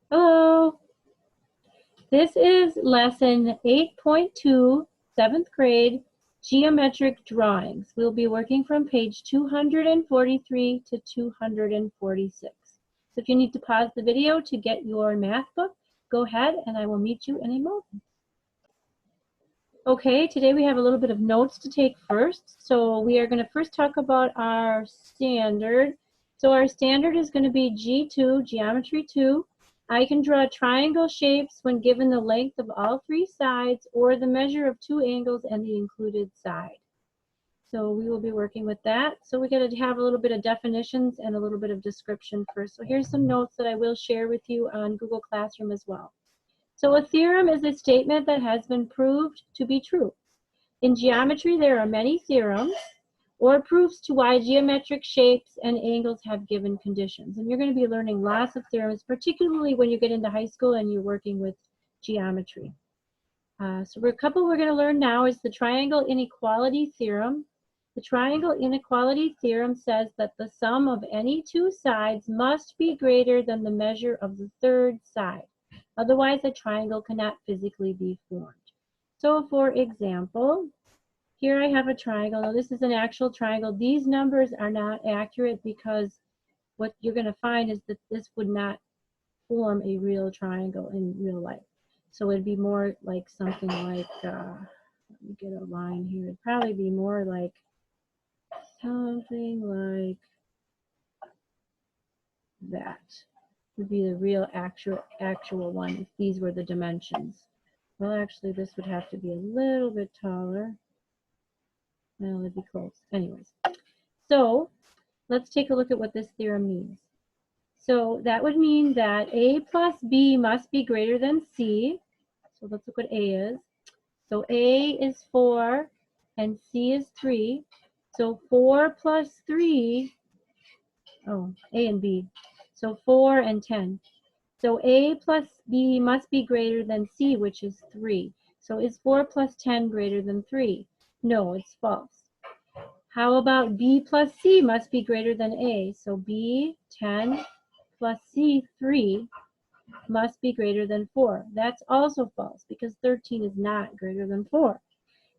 Hello, this is lesson 8.2, 7th grade, geometric drawings. We'll be working from page 243 to 246. So if you need to pause the video to get your math book, go ahead and I will meet you in a moment. Okay, today we have a little bit of notes to take first. So we are going to first talk about our standard. So our standard is going to be G2, Geometry 2. I can draw triangle shapes when given the length of all three sides or the measure of two angles and the included side. So we will be working with that. So we got to have a little bit of definitions and a little bit of description first. So here's some notes that I will share with you on Google Classroom as well. So a theorem is a statement that has been proved to be true. In geometry, there are many theorems or proofs to why geometric shapes and angles have given conditions. And you're going to be learning lots of theorems, particularly when you get into high school and you're working with geometry. So a couple we're going to learn now is the triangle inequality theorem. The triangle inequality theorem says that the sum of any two sides must be greater than the measure of the third side. Otherwise, a triangle cannot physically be formed. So for example, here I have a triangle. Now this is an actual triangle. These numbers are not accurate because what you're going to find is that this would not form a real triangle in real life. So it'd be more like something like, let me get a line here. It'd probably be more like something like that. Would be the real actual one if these were the dimensions. Well, actually, this would have to be a little bit taller. Well, it'd be close. Anyways, so let's take a look at what this theorem means. So that would mean that A plus B must be greater than C. So let's look what A is. So A is 4 and C is 3. So 4 plus 3, oh, A and B. So 4 and 10. So A plus B must be greater than C, which is 3. So is 4 plus 10 greater than 3? No, it's false. How about B plus C must be greater than A? So B, 10, plus C, 3, must be greater than 4. That's also false because 13 is not greater than 4.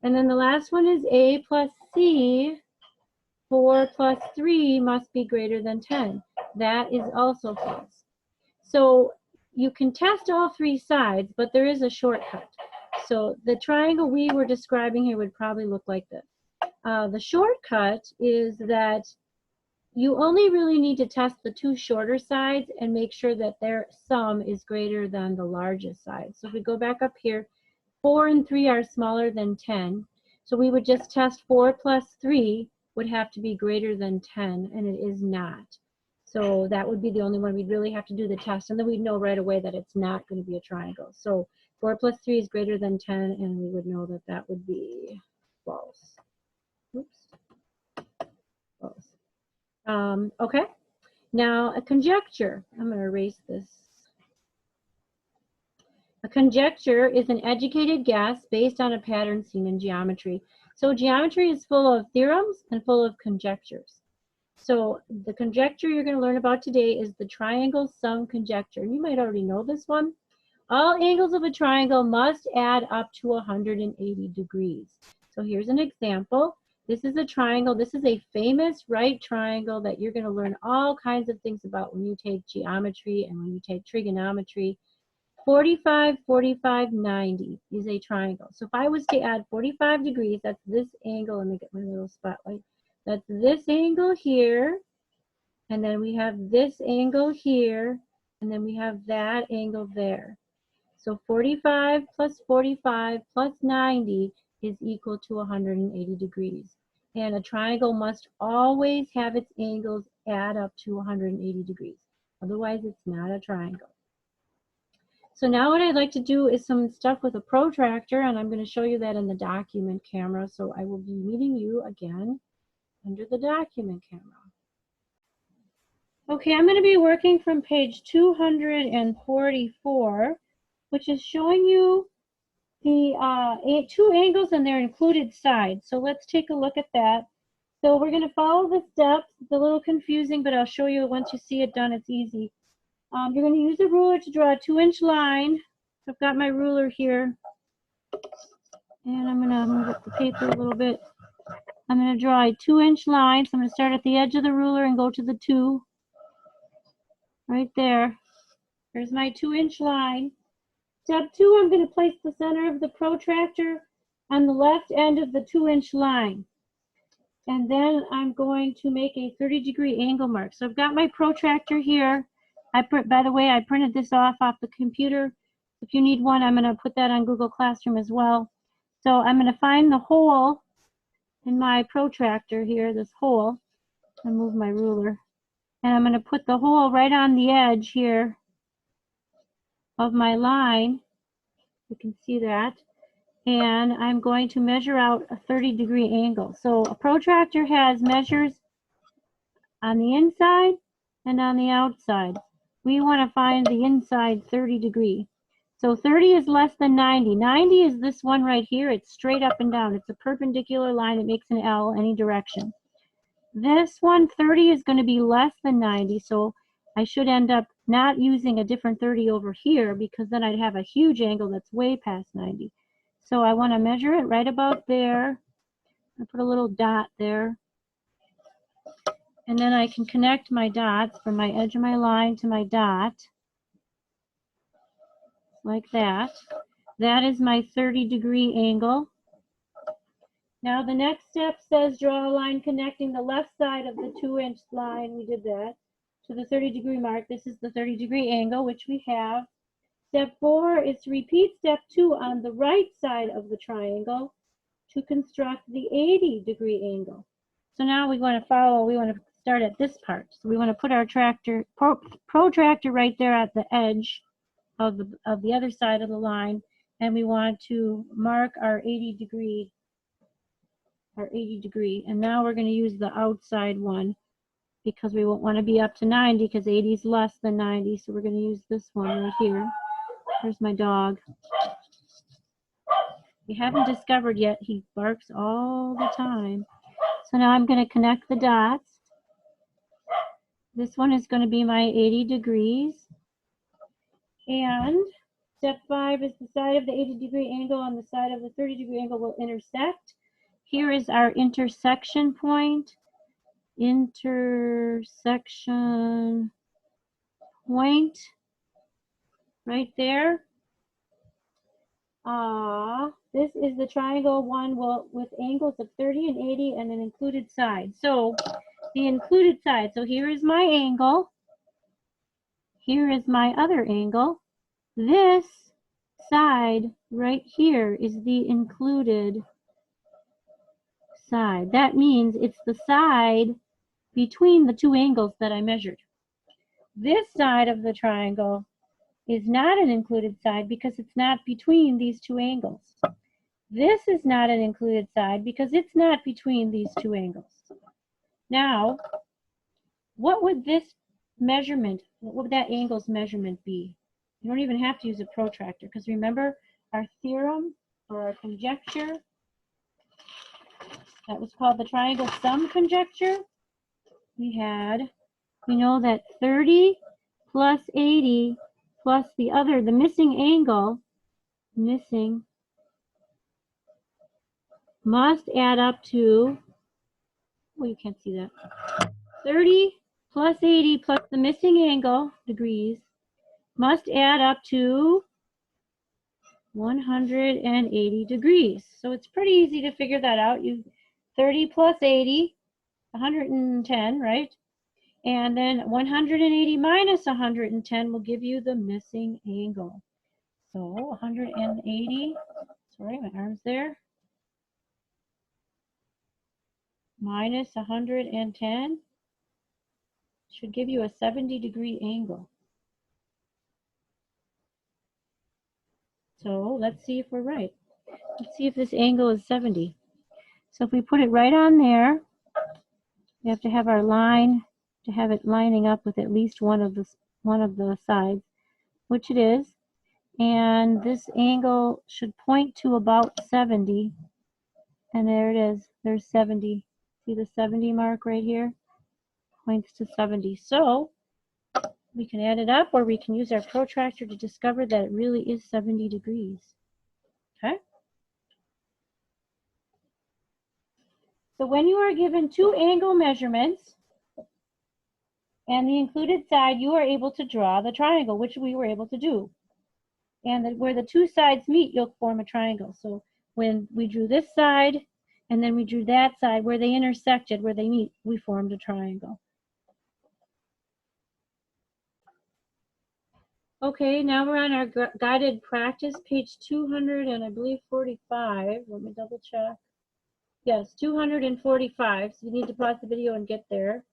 And then the last one is A plus C, 4 plus 3 must be greater than 10. That is also false. So you can test all three sides, but there is a shortcut. So the triangle we were describing here would probably look like this. The shortcut is that you only really need to test the two shorter sides and make sure that their sum is greater than the largest side. So if we go back up here, 4 and 3 are smaller than 10. So we would just test 4 plus 3 would have to be greater than 10, and it is not. So that would be the only one we'd really have to do the test, and then we'd know right away that it's not going to be a triangle. So 4 plus 3 is greater than 10, and we would know that that would be false. Oops. False. Okay. Now, a conjecture. I'm going to erase this. A conjecture is an educated guess based on a pattern seen in geometry. So geometry is full of theorems and full of conjectures. So the conjecture you're going to learn about today is the triangle sum conjecture. You might already know this one. All angles of a triangle must add up to 180 degrees. So here's an example. This is a triangle. This is a famous right triangle that you're going to learn all kinds of things about when you take geometry and when you take trigonometry. 45, 45, 90 is a triangle. So if I was to add 45 degrees, that's this angle. Let me get my little spotlight. That's this angle here. And then we have this angle here. And then we have that angle there. So 45 plus 45 plus 90 is equal to 180 degrees. And a triangle must always have its angles add up to 180 degrees. Otherwise, it's not a triangle. So now what I'd like to do is some stuff with a protractor, and I'm going to show you that in the document camera. So I will be meeting you again under the document camera. Okay, I'm going to be working from page 244, which is showing you the two angles and their included sides. So let's take a look at that. So we're going to follow the steps. It's a little confusing, but I'll show you once you see it done, it's easy. You're going to use a ruler to draw a 2-inch line. So I've got my ruler here. And I'm going to move up the paper a little bit. I'm going to draw a 2-inch line. So I'm going to start at the edge of the ruler and go to the 2. Right there. There's my 2-inch line. Step 2, I'm going to place the center of the protractor on the left end of the 2-inch line. And then I'm going to make a 30-degree angle mark. So I've got my protractor here. By the way, I printed this off the computer. If you need one, I'm going to put that on Google Classroom as well. So I'm going to find the hole in my protractor here, this hole. I'll move my ruler. And I'm going to put the hole right on the edge here of my line. You can see that. And I'm going to measure out a 30-degree angle. So a protractor has measures on the inside and on the outside. We want to find the inside 30-degree. So 30 is less than 90. 90 is this one right here. It's straight up and down. It's a perpendicular line. It makes an L any direction. This one, 30, is going to be less than 90. So I should end up not using a different 30 over here, because then I'd have a huge angle that's way past 90. So I want to measure it right about there. I put a little dot there. And then I can connect my dots from my edge of my line to my dot, like that. That is my 30-degree angle. Now the next step says draw a line connecting the left side of the 2-inch line. We did that to the 30-degree mark. This is the 30-degree angle, which we have. Step 4 is to repeat step 2 on the right side of the triangle to construct the 80-degree angle. So now we want to start at this part. So we want to put our protractor right there at the edge of the other side of the line, and we want to mark our 80-degree. And now we're going to use the outside one, because we won't want to be up to 90, because 80 is less than 90. So we're going to use this one right here. Here's my dog. We haven't discovered yet, he barks all the time. So now I'm going to connect the dots. This one is going to be my 80 degrees. And step 5 is the side of the 80-degree angle and the side of the 30-degree angle will intersect. Here is our intersection point. Intersection point right there. This is the triangle one with angles of 30 and 80 and an included side. So the included side. So here is my angle. Here is my other angle. This side right here is the included side. That means it's the side between the two angles that I measured. This side of the triangle is not an included side because it's not between these two angles. This is not an included side because it's not between these two angles. Now, what would this measurement, what would that angle's measurement be? You don't even have to use a protractor, because remember our theorem or our conjecture, that was called the triangle sum conjecture. We know that 30 plus 80 plus the missing angle, must add up to, well, you can't see that. 30 plus 80 plus the missing angle, degrees, must add up to 180 degrees. So it's pretty easy to figure that out. 30 plus 80, 110, right? And then 180 minus 110 will give you the missing angle. So 180, sorry, my arm's there, minus 110 should give you a 70-degree angle. So let's see if we're right. Let's see if this angle is 70. So if we put it right on there, we have to have our line, to have it lining up with at least one of the sides, which it is. And this angle should point to about 70. And there it is. There's 70. See the 70 mark right here? Points to 70. So We can add it up, or we can use our protractor to discover that it really is 70 degrees. Okay? So when you are given two angle measurements and the included side, you are able to draw the triangle, which we were able to do. And where the two sides meet, you'll form a triangle. So when we drew this side and then we drew that side, where they intersected, where they meet, we formed a triangle. Okay, now we're on our guided practice, page 200 and I believe 45. Let me double check. Yes, 245. So you need to pause the video and get there.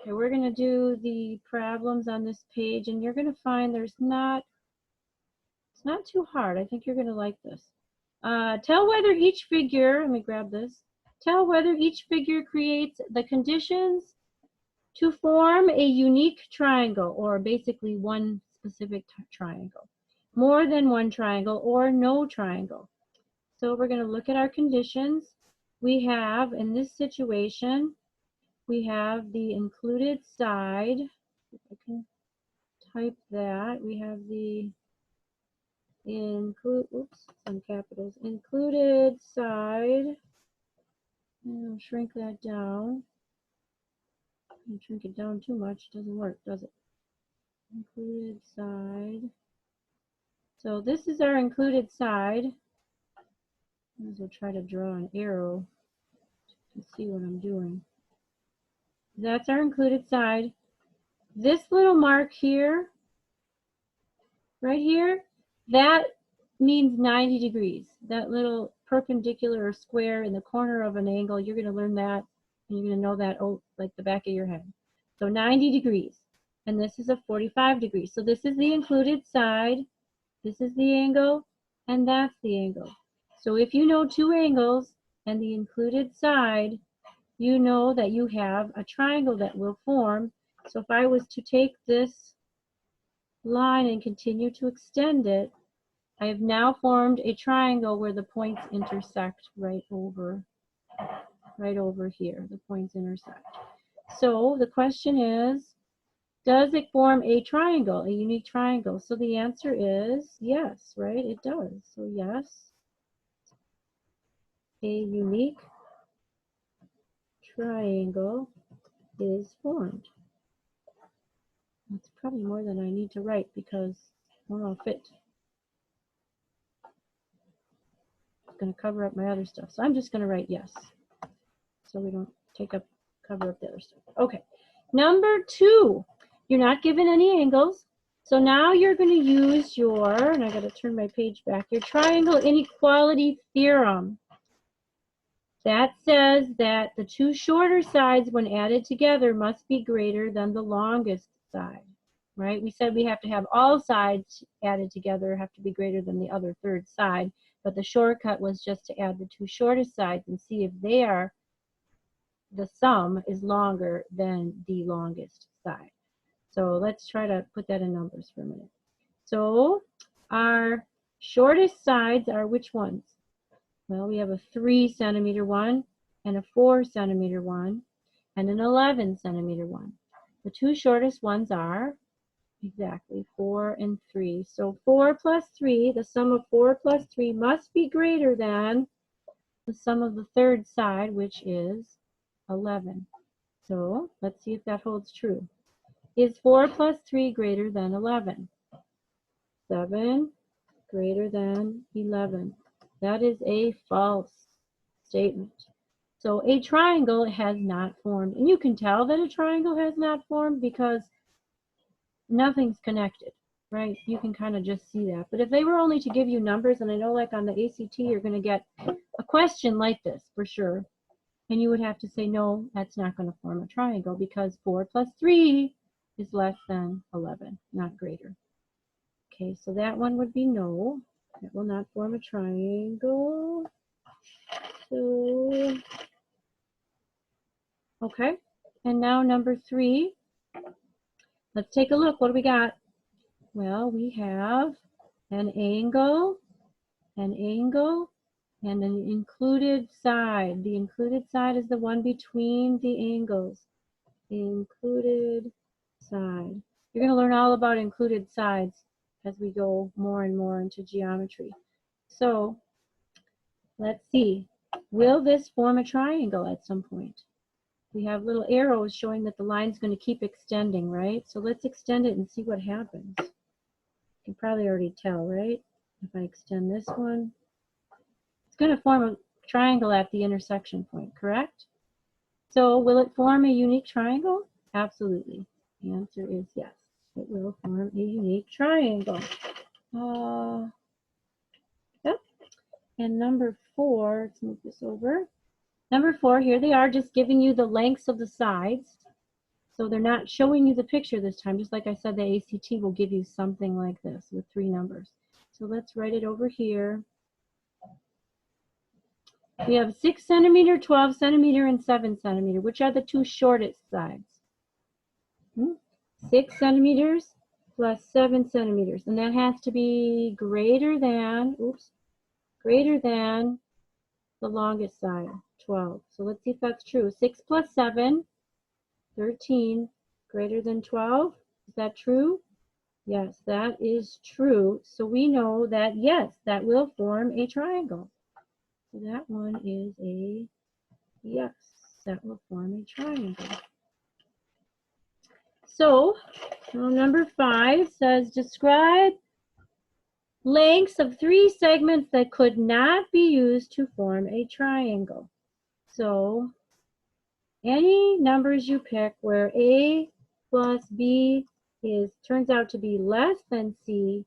Okay, we're going to do the problems on this page, and you're going to find it's not too hard. I think you're going to like this. Tell whether each figure, let me grab this. Tell whether each figure creates the conditions to form a unique triangle, or basically one specific triangle, more than one triangle, or no triangle. So we're going to look at our conditions. We have, in this situation, we have the included side. If I can type that. We have the some capitals. Included side. I'll shrink that down. You shrink it down too much, doesn't work, does it? Included side. So this is our included side. I'll try to draw an arrow to see what I'm doing. That's our included side. This little mark here, right here, that means 90 degrees. That little perpendicular or square in the corner of an angle, you're going to learn that, and you're going to know that like the back of your head. So 90 degrees, and this is a 45 degrees. So this is the included side, this is the angle, and that's the angle. So if you know two angles and the included side, you know that you have a triangle that will form. So if I was to take this line and continue to extend it, I have now formed a triangle where the points intersect right over here. The points intersect. So the question is, does it form a triangle, a unique triangle? So the answer is yes, right? It does. So yes, a unique triangle is formed. That's probably more than I need to write because it won't all fit. It's going to cover up my other stuff. So I'm just going to write yes, so we don't cover up the other stuff. Okay, number 2, you're not given any angles. So now you're going to use your, and I got to turn my page back, your triangle inequality theorem. That says that the two shorter sides, when added together, must be greater than the longest side, right? We said we have to have all sides added together have to be greater than the other third side, but the shortcut was just to add the two shortest sides and see if the sum is longer than the longest side. So let's try to put that in numbers for a minute. So our shortest sides are which ones? Well, we have a 3 centimeter one and a 4 centimeter one and an 11 centimeter one. The two shortest ones are exactly 4 and 3. So 4 plus 3, the sum of 4 plus 3 must be greater than the sum of the third side, which is 11. So let's see if that holds true. Is 4 plus 3 greater than 11? 7 greater than 11. That is a false statement. So a triangle has not formed. And you can tell that a triangle has not formed because nothing's connected, right? You can kind of just see that. But if they were only to give you numbers, and I know like on the ACT, you're going to get a question like this for sure. And you would have to say, no, that's not going to form a triangle because 4 plus 3 is less than 11, not greater. Okay, so that one would be no. That will not form a triangle. So, okay, and now number 3. Let's take a look. What do we got? Well, we have an angle, and an included side. The included side is the one between the angles. The included side. You're going to learn all about included sides as we go more and more into geometry. So let's see. Will this form a triangle at some point? We have little arrows showing that the line's going to keep extending, right? So let's extend it and see what happens. You can probably already tell, right? If I extend this one, it's going to form a triangle at the intersection point, correct? So will it form a unique triangle? Absolutely. The answer is yes. It will form a unique triangle. Yep. And number 4, let's move this over. Number 4, here they are just giving you the lengths of the sides. So they're not showing you the picture this time. Just like I said, the ACT will give you something like this with 3 numbers. So let's write it over here. We have 6 centimeter, 12 centimeter, and 7 centimeter. Which are the 2 shortest sides? 6 centimeters plus 7 centimeters. And that has to be greater than, greater than the longest side, 12. So let's see if that's true. 6 plus 7, 13, greater than 12. Is that true? Yes, that is true. So we know that, yes, that will form a triangle. So that one is a yes, that will form a triangle. So number 5 says describe lengths of 3 segments that could not be used to form a triangle. So any numbers you pick where A plus B turns out to be less than C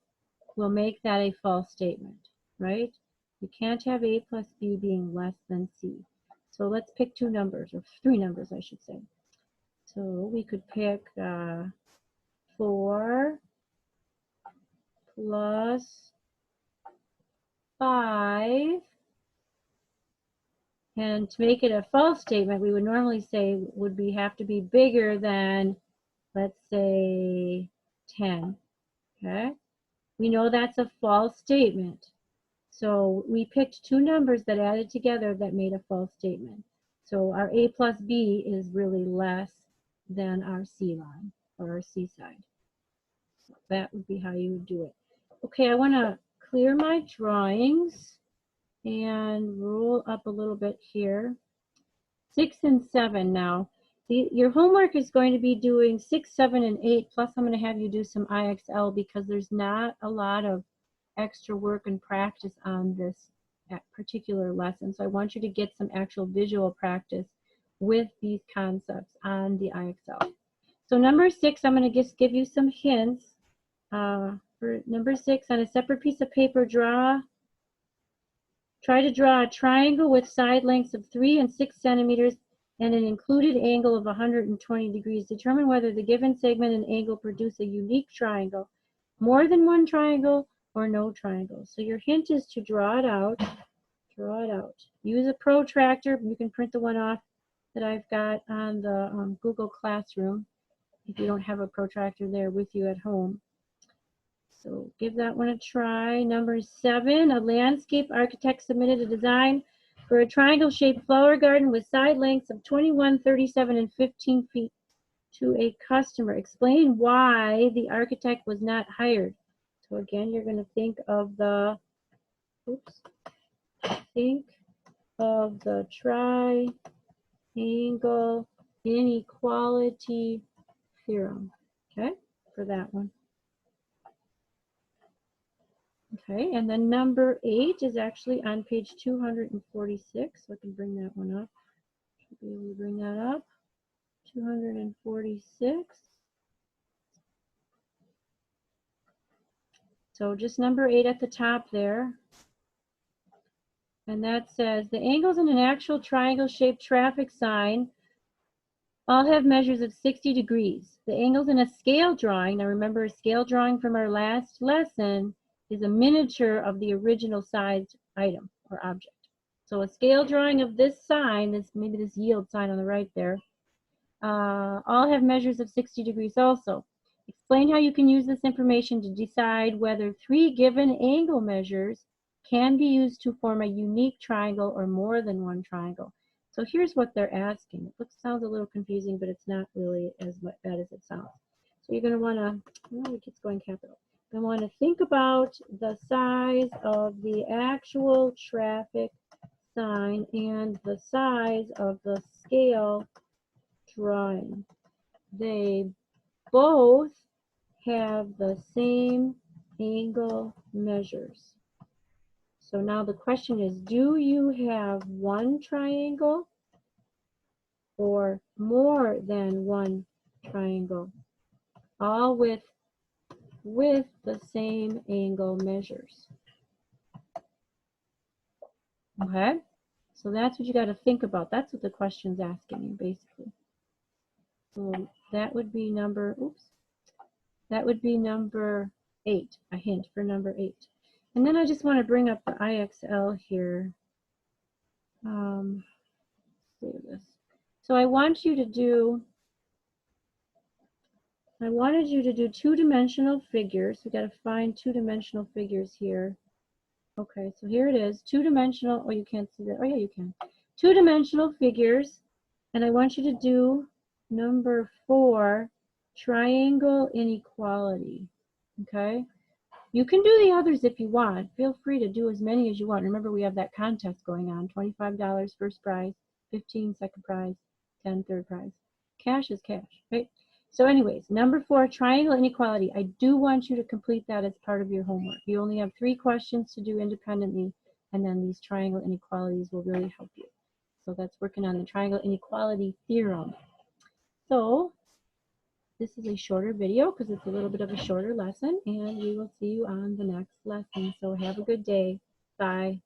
will make that a false statement, right? You can't have A plus B being less than C. So let's pick 2 numbers, or 3 numbers, I should say. So we could pick 4 plus 5. And to make it a false statement, we would normally say would have to be bigger than, let's say, 10. Okay? We know that's a false statement. So we picked 2 numbers that added together that made a false statement. So our A plus B is really less than our C line, or our C side. So that would be how you would do it. Okay, I want to clear my drawings and roll up a little bit here. 6 and 7 now. Your homework is going to be doing 6, 7, and 8, plus I'm going to have you do some IXL because there's not a lot of extra work and practice on this particular lesson. So I want you to get some actual visual practice with these concepts on the IXL. So number 6, I'm going to just give you some hints. For number 6, on a separate piece of paper, try to draw a triangle with side lengths of 3 and 6 centimeters and an included angle of 120 degrees. Determine whether the given segment and angle produce a unique triangle, more than one triangle, or no triangle. So your hint is to draw it out. Draw it out. Use a protractor. You can print the one off that I've got on the Google Classroom if you don't have a protractor there with you at home. So give that one a try. Number 7, a landscape architect submitted a design for a triangle-shaped flower garden with side lengths of 21, 37, and 15 feet to a customer. Explain why the architect was not hired. So again, you're going to think of the, triangle inequality theorem, okay, for that one. Okay, and then number 8 is actually on page 246, so I can bring that one up. Should be able to bring that up. 246. So just number 8 at the top there. And that says, the angles in an actual triangle-shaped traffic sign all have measures of 60 degrees. The angles in a scale drawing, now remember a scale drawing from our last lesson, is a miniature of the original sized item or object. So a scale drawing of this sign, maybe this yield sign on the right there, all have measures of 60 degrees also. Explain how you can use this information to decide whether 3 given angle measures can be used to form a unique triangle or more than one triangle. So here's what they're asking. Sounds a little confusing, but it's not really as bad as it sounds. So you're going to want to, oh, it keeps going capital. You want to think about the size of the actual traffic sign and the size of the scale drawing. They both have the same angle measures. So now the question is, do you have one triangle or more than one triangle, all with the same angle measures? Okay, so that's what you got to think about. That's what the question's asking you, basically. So that would be number, oops, that would be number 8, a hint for number 8. And then I just want to bring up the IXL here. Save this. So I wanted you to do two-dimensional figures. We got to find two-dimensional figures here. Okay, so here it is, two-dimensional, oh, you can't see that. Oh, yeah, you can. Two-dimensional figures, and I want you to do number 4, triangle inequality. Okay? You can do the others if you want. Feel free to do as many as you want. Remember, we have that contest going on. $25 first prize, 15 second prize, 10 third prize. Cash is cash, right? So anyways, number 4, triangle inequality. I do want you to complete that as part of your homework. You only have 3 questions to do independently, and then these triangle inequalities will really help you. So that's working on the triangle inequality theorem. So this is a shorter video because it's a little bit of a shorter lesson, and we will see you on the next lesson. So have a good day. Bye.